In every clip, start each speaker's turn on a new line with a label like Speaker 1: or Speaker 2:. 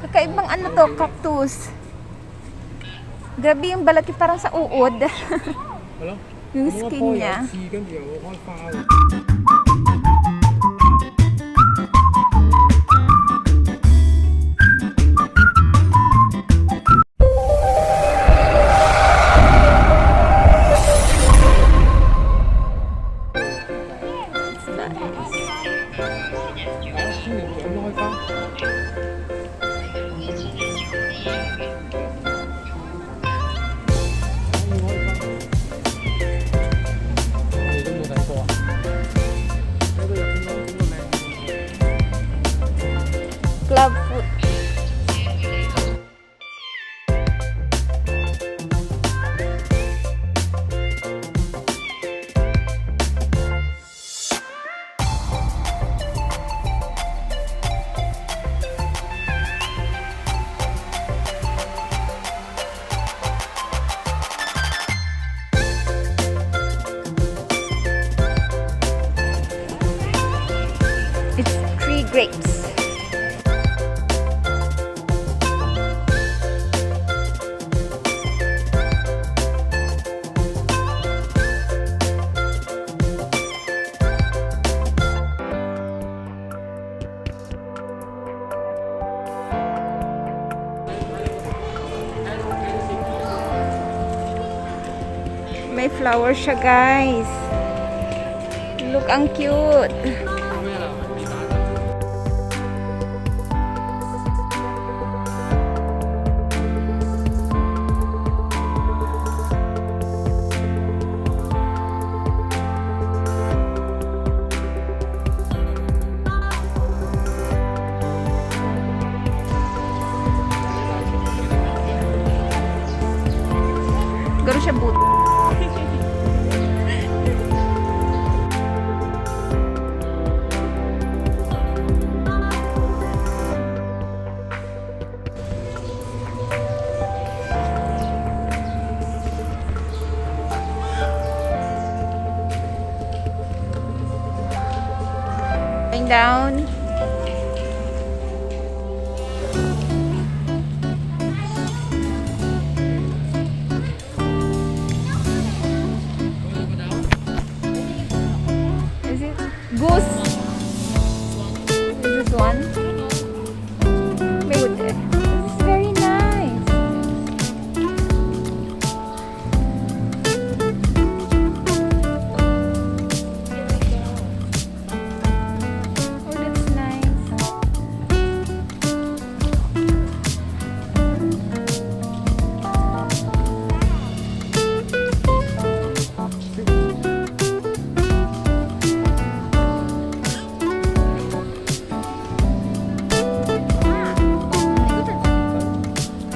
Speaker 1: Kakaibang ano to, cactus. Grabe yung balat niya, parang sa uod. Yung skin niya. Club food. It's 3 grapes. May flower siya, guys. Look, ang cute. Garo siya boot. Going down. Is it goose? Is this one? Wait, this is very nice. Oh, that's nice.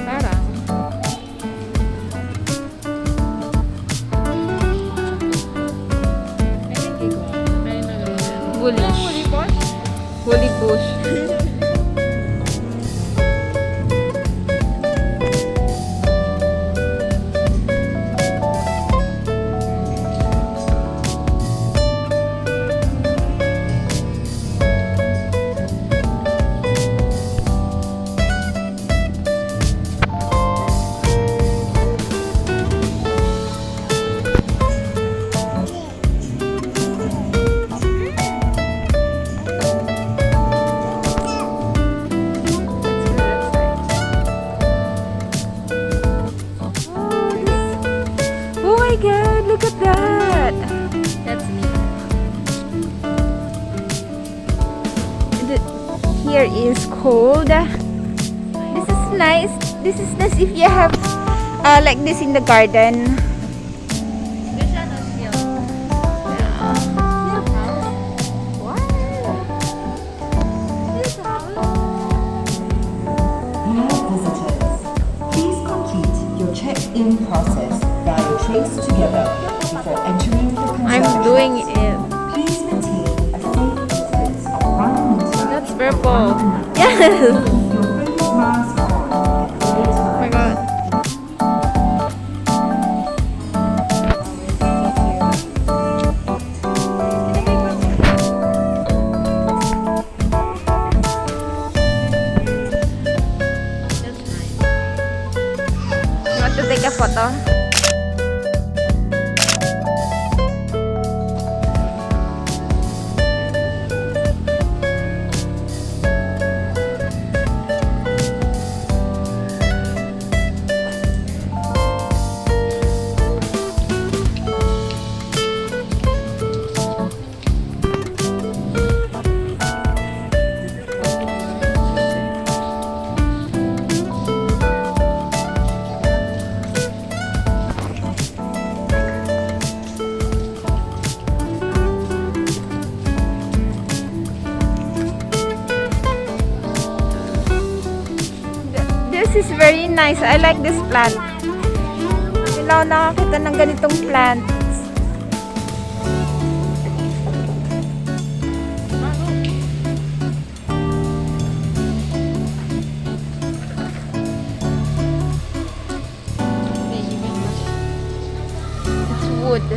Speaker 1: Parang. Bullish. Woolly bush. Oh my god, look at that. That's me. Here is cold. This is nice. This is nice if you have like this in the garden.
Speaker 2: Please complete your check-in process via Trace Together before entering the concession.
Speaker 1: I'm doing it.
Speaker 2: Please maintain a safe distance of 1 meter.
Speaker 1: That's purple. Yes.
Speaker 2: Keep your face mask on at all
Speaker 1: Oh
Speaker 2: times.
Speaker 1: my god. ko to. This is very nice. I like this plant. Hindi na ako nakakita ng ganitong plant. It's wood.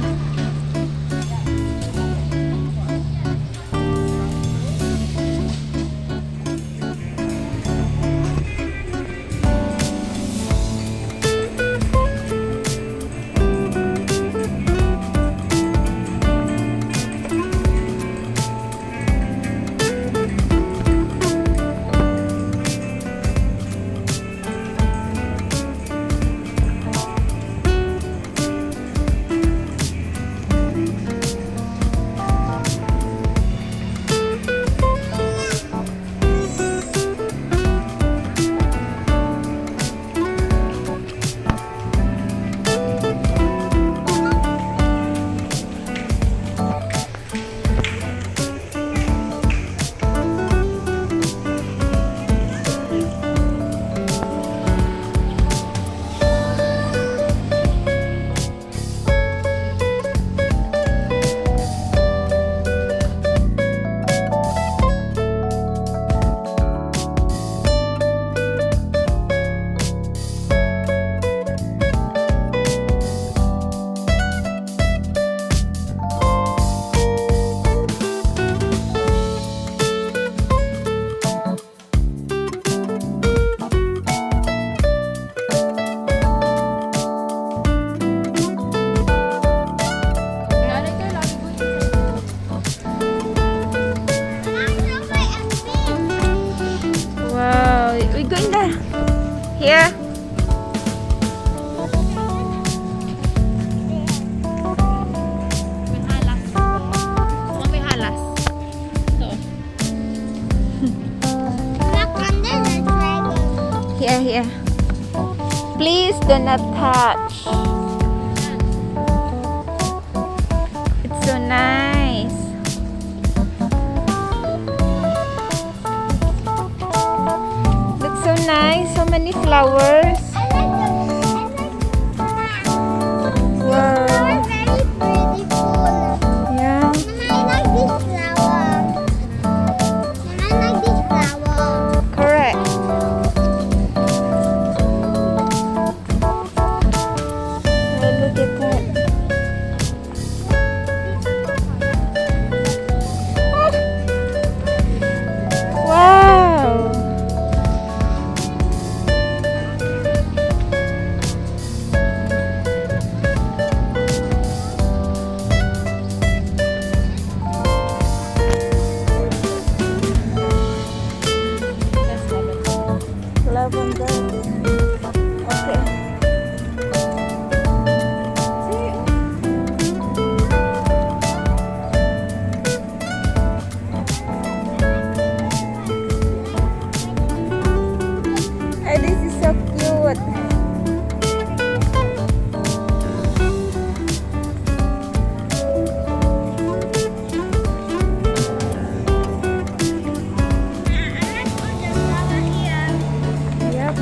Speaker 1: Here.
Speaker 3: May halas. So. Look under the dragon.
Speaker 1: Here. Please do not touch. It's so nice. Looks so nice. So many flowers. Wow.
Speaker 3: Very beautiful.
Speaker 1: Yeah.
Speaker 3: I like this flower. I like this flower.
Speaker 1: Correct. Oh, look at that. Wow. Lavender. Okay. This is so cute. Yep.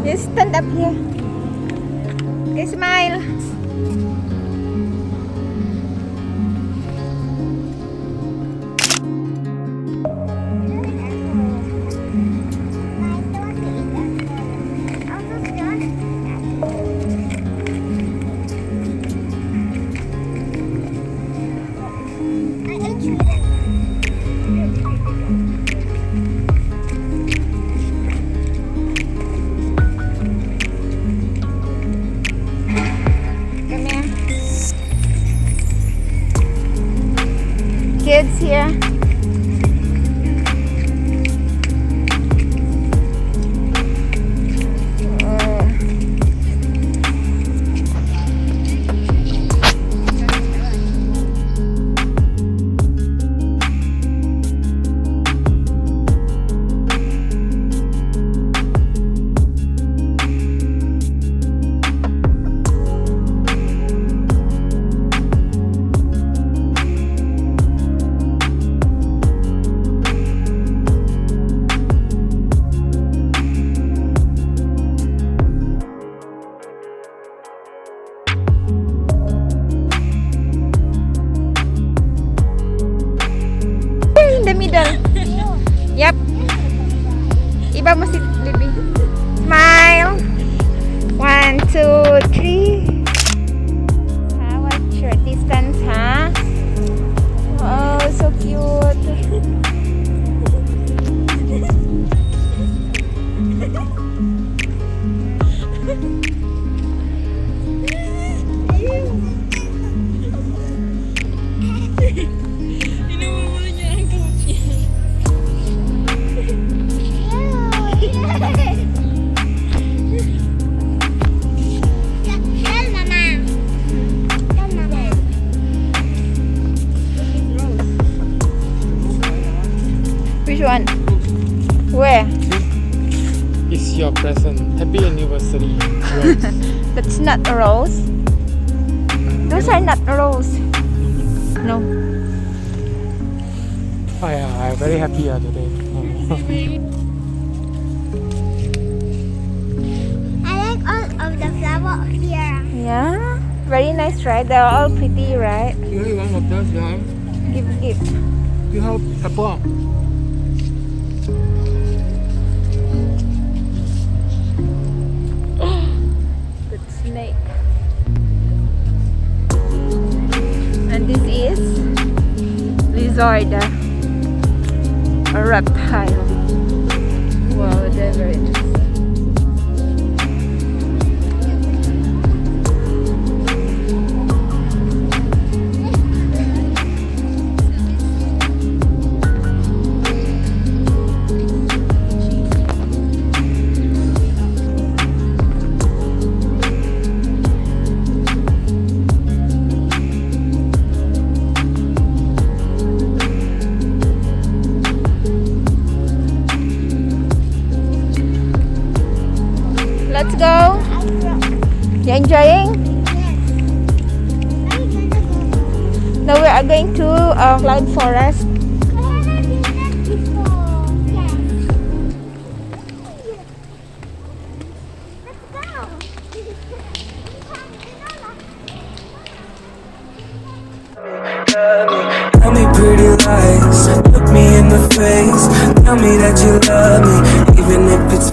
Speaker 1: Just stand up here. Okay, smile.
Speaker 4: your present. Happy anniversary. Rose.
Speaker 1: That's not a rose. Those are not a rose. No.
Speaker 4: Oh yeah, I'm very happy today.
Speaker 3: I like all of the flower here.
Speaker 1: Yeah. Very nice, right? They're all pretty, right?
Speaker 4: You want water?
Speaker 1: Give.
Speaker 4: You have apple.
Speaker 1: Good snake. And this is lizard, a reptile. Wow, they're very interesting. Let's go. You enjoying? Now we are going to cloud forest.
Speaker 5: Tell me pretty lies, look me in the face. Tell me that you love me, even if it's